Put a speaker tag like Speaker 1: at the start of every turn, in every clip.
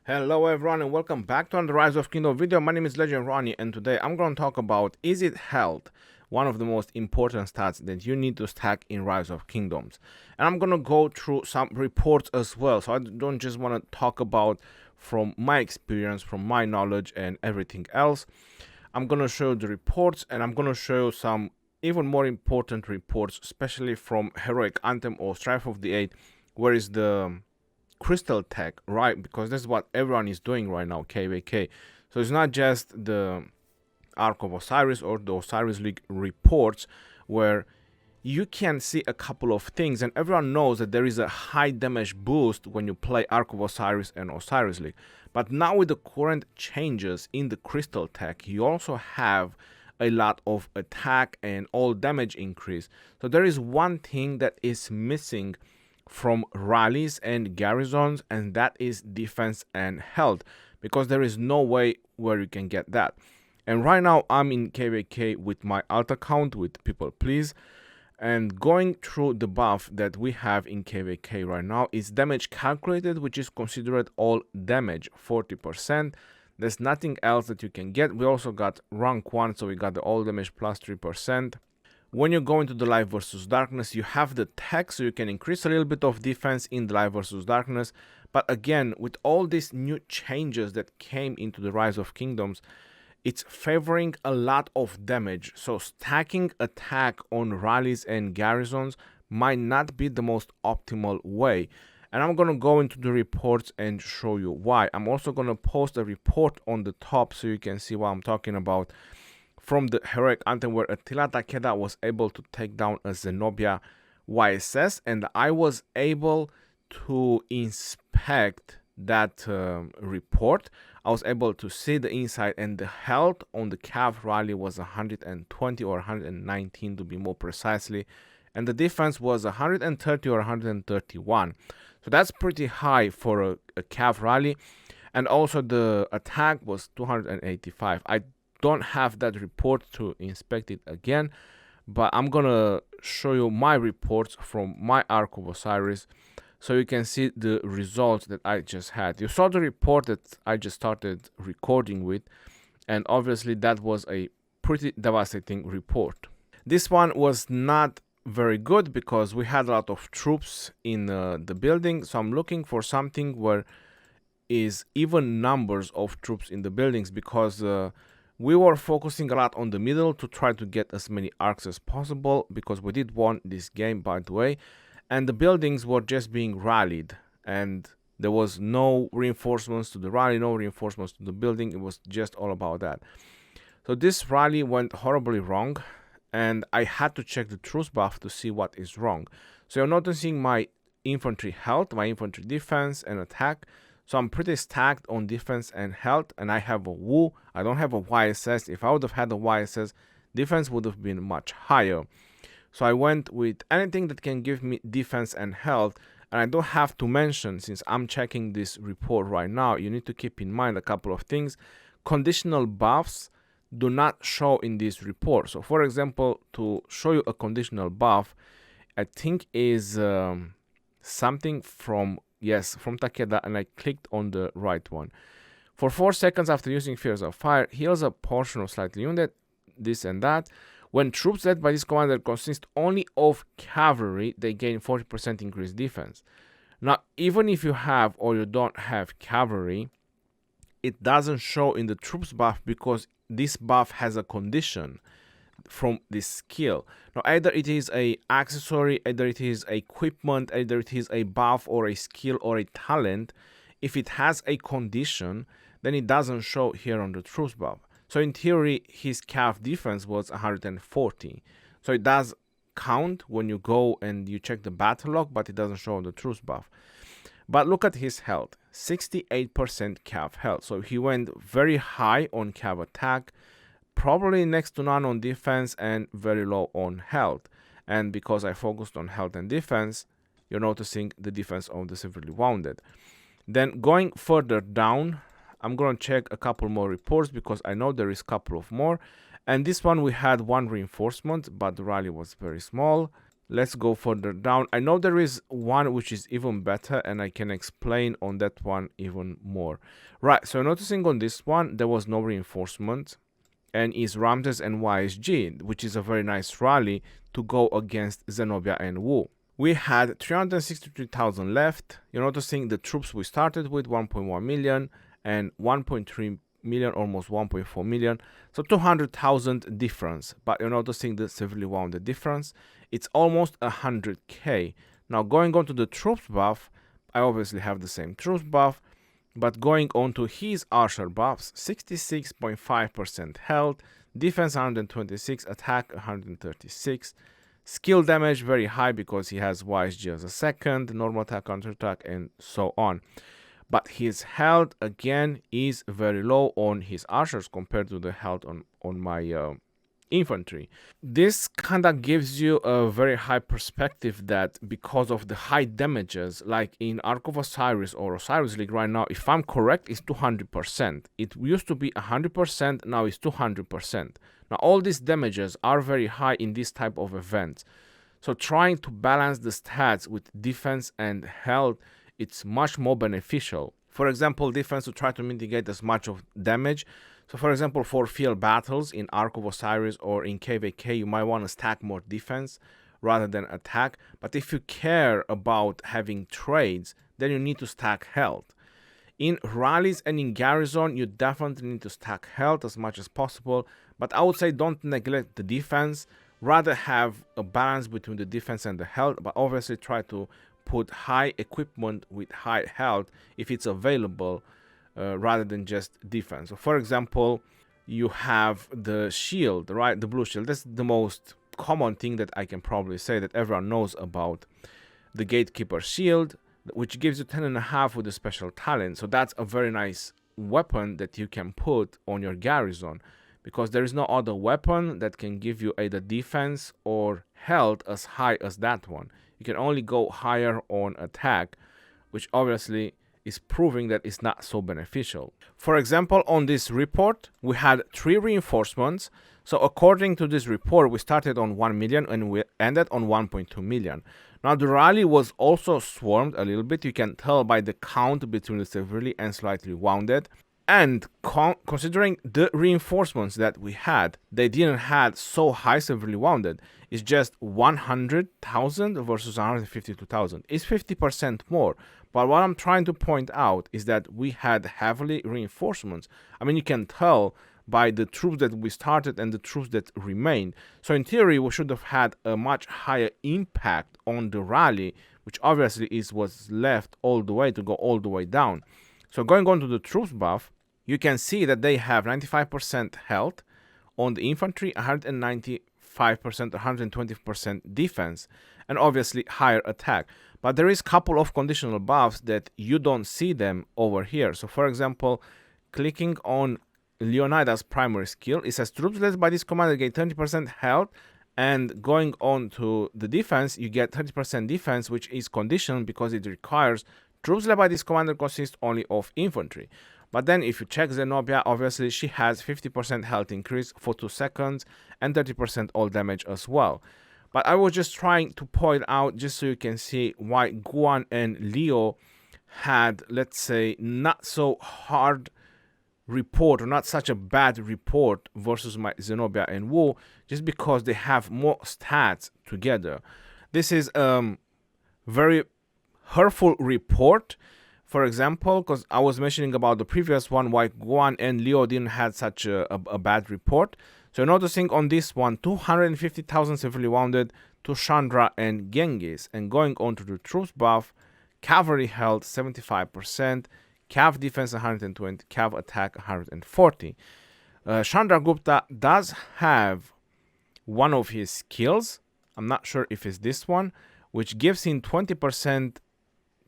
Speaker 1: Hello everyone and welcome back to the Rise of Kingdom video. My name is Legend Ronnie and today I'm going to talk about, is it health, one of the most important stats that you need to stack in Rise of Kingdoms. And I'm going to go through some reports as well, so I don't just want to talk about from my experience, from my knowledge and everything else. I'm going to show you the reports and I'm going to show you some even more important reports, especially from Heroic Anthem or Strife of the Eight, where is the crystal tech, right? Because this is what everyone is doing right now, KVK. So it's not just the Ark of Osiris or the Osiris League reports where you can see a couple of things, and everyone knows that there is a high damage boost when you play Ark of Osiris and Osiris League. But now with the current changes in the crystal tech, you also have a lot of attack and all damage increase. So there is one thing that is missing from rallies and garrisons, and that is defense and health, because there is no way where you can get that. And right now I'm in KVK with my alt account with People Please, and going through the buff that we have in KVK right now is damage calculated, which is considered all damage 40%. There's nothing else that you can get. We also got rank 1, so we got the all damage plus 3%. When you go into the Light versus Darkness, you have the tech, so you can increase a little bit of defense in the Light versus Darkness. But again, with all these new changes that came into the Rise of Kingdoms, it's favoring a lot of damage. So stacking attack on rallies and garrisons might not be the most optimal way. And I'm going to go into the reports and show you why. I'm also going to post a report on the top so you can see what I'm talking about, from the Heroic Anthem, where Attila Takeda was able to take down a Zenobia YSS, and I was able to inspect that report. I was able to see the inside, and the health on the Cav rally was 120 or 119 to be more precisely, and the defense was 130 or 131. So that's pretty high for a Cav rally. And also the attack was 285. I don't have that report to inspect it again, but I'm gonna show you my reports from my Ark of Osiris so you can see the results that I just had. You saw the report that I just started recording with, and obviously that was a pretty devastating report. This one was not very good because we had a lot of troops in the building, so I'm looking for something where is even numbers of troops in the buildings, because we were focusing a lot on the middle to try to get as many arcs as possible, because we did won this game, by the way, and the buildings were just being rallied, and there was no reinforcements to the rally, no reinforcements to the building. It was just all about that. So this rally went horribly wrong, and I had to check the truce buff to see what is wrong. So you're noticing my infantry health, my infantry defense and attack. So I'm pretty stacked on defense and health, and I have a Wu. I don't have a YSS. If I would have had a YSS, defense would have been much higher. So I went with anything that can give me defense and health. And I don't have to mention, since I'm checking this report right now, you need to keep in mind a couple of things. Conditional buffs do not show in this report. So for example, to show you a conditional buff, I think is something from Takeda, and I clicked on the right one. For 4 seconds after using Fears of Fire, heals a portion of slightly wounded, this and that. When troops led by this commander consist only of cavalry, they gain 40% increased defense. Now, even if you have or you don't have cavalry, it doesn't show in the troops buff because this buff has a condition from this skill. Now, either it is a accessory, either it is a equipment, either it is a buff or a skill or a talent. If it has a condition, then it doesn't show here on the troops buff. So in theory, his Cav defense was 140. So it does count when you go and you check the battle log, but it doesn't show on the troops buff. But look at his health, 68% Cav health. So he went very high on Cav attack, probably next to none on defense, and very low on health. And because I focused on health and defense, you're noticing the defense of the severely wounded. Then going further down, I'm going to check a couple more reports because I know there is a couple of more. And this one we had one reinforcement, but the rally was very small. Let's go further down. I know there is one which is even better, and I can explain on that one even more. Right, so noticing on this one, there was no reinforcement, and is Ramses and YSG, which is a very nice rally to go against Zenobia and Wu. We had 363,000 left. You're noticing the troops we started with, 1.1 million and 1.3 million, almost 1.4 million. So 200,000 difference. But you're noticing the severely wounded difference. It's almost 100k. Now going on to the troops buff, I obviously have the same troops buff. But going on to his archer buffs, 66.5% health, defense 126, attack 136, skill damage very high because he has YSG as a second, normal attack, counter attack, and so on. But his health again is very low on his archers compared to the health on my infantry. This kind of gives you a very high perspective that because of the high damages, like in Ark of Osiris or Osiris League right now, if I'm correct, it's 200%. It used to be 100%, now it's 200%. Now all these damages are very high in this type of events. So trying to balance the stats with defense and health, it's much more beneficial. For example, defense to try to mitigate as much of damage. So for example, for field battles in Ark of Osiris or in KVK, you might want to stack more defense rather than attack. But if you care about having trades, then you need to stack health. In rallies and in garrison, you definitely need to stack health as much as possible. But I would say don't neglect the defense. Rather have a balance between the defense and the health. But obviously try to put high equipment with high health if it's available. Rather than just defense. So for example, you have the shield, right? The blue shield. That's the most common thing that I can probably say that everyone knows about. The gatekeeper shield, which gives you 10.5 with a special talent. So that's a very nice weapon that you can put on your garrison, because there is no other weapon that can give you either defense or health as high as that one. You can only go higher on attack, which obviously is proving that it's not so beneficial. For example, on this report, we had 3 reinforcements. So according to this report, we started on 1 million and we ended on 1.2 million. Now the rally was also swarmed a little bit. You can tell by the count between the severely and slightly wounded. And considering the reinforcements that we had, they didn't have so high severely wounded. It's just 100,000 versus 152,000. It's 50% more. But what I'm trying to point out is that we had heavily reinforcements. I mean, you can tell by the troops that we started and the troops that remained. So in theory, we should have had a much higher impact on the rally, which obviously was left all the way to go all the way down. So going on to the troops buff, you can see that they have 95% health on the infantry, 195%, 120% defense, and obviously higher attack. But there is a couple of conditional buffs that you don't see them over here. So for example, clicking on Leonida's primary skill, it says troops led by this commander get 30% health, and going on to the defense, you get 30% defense, which is conditional because it requires troops led by this commander consist only of infantry. But then if you check Zenobia, obviously she has 50% health increase for 2 seconds and 30% all damage as well. But I was just trying to point out, just so you can see why Guan and Leo had, let's say, not so hard report, or not such a bad report versus my Zenobia and Wu, just because they have more stats together. This is very hurtful report. For example, because I was mentioning about the previous one, why Guan and Leo didn't have such a bad report. So noticing on this one, 250,000 severely wounded to Chandra and Genghis. And going on to the troops buff, cavalry health 75%, cav defense 120, cav attack 140. Chandra Gupta does have one of his skills, I'm not sure if it's this one, which gives him 20%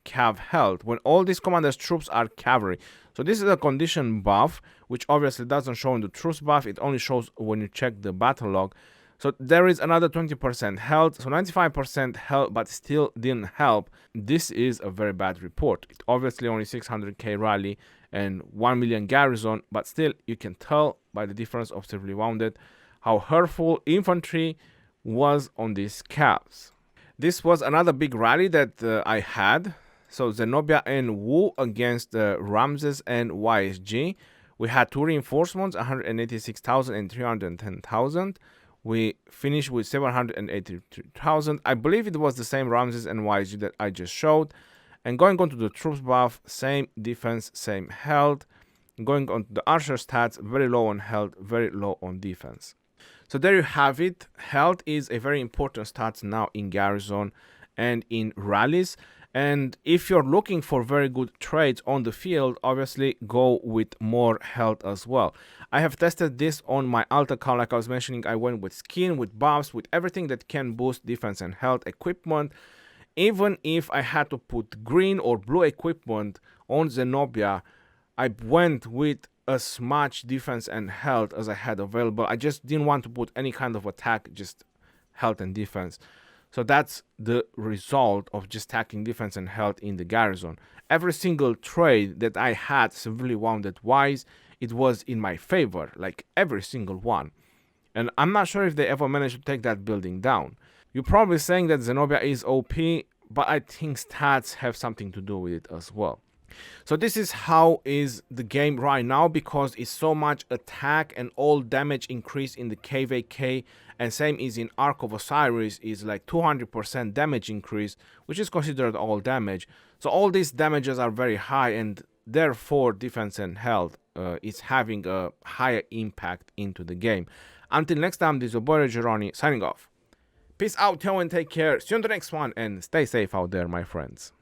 Speaker 1: cav health when all these commanders' troops are cavalry. So this is a condition buff, which obviously doesn't show in the troops buff. It only shows when you check the battle log. So there is another 20% health, so 95% health, but still didn't help. This is a very bad report. It obviously only 600k rally and 1 million garrison, but still you can tell by the difference of severely wounded how hurtful infantry was on these cavs. This was another big rally that I had. So Zenobia and Wu against Ramses and YSG. We had two reinforcements, 186,000 and 310,000. We finished with 783,000. I believe it was the same Ramses and YSG that I just showed. And going on to the troops buff, same defense, same health. Going on to the archer stats, very low on health, very low on defense. So there you have it. Health is a very important stat now in garrison and in rallies. And if you're looking for very good trades on the field, obviously go with more health as well. I have tested this on my alt account. Like I was mentioning, I went with skin, with buffs, with everything that can boost defense and health equipment. Even if I had to put green or blue equipment on Zenobia, I went with as much defense and health as I had available. I just didn't want to put any kind of attack, just health and defense. So that's the result of just stacking defense and health in the garrison. Every single trade that I had severely wounded wise, it was in my favor, like every single one. And I'm not sure if they ever managed to take that building down. You're probably saying that Zenobia is OP, but I think stats have something to do with it as well. So this is how is the game right now, because it's so much attack and all damage increase in the KVK, and same is in Ark of Osiris is like 200% damage increase, which is considered all damage. So all these damages are very high, and therefore defense and health is having a higher impact into the game. Until next time, this is your boy Geroni signing off. Peace out, yo, and take care. See you on the next one, and stay safe out there, my friends.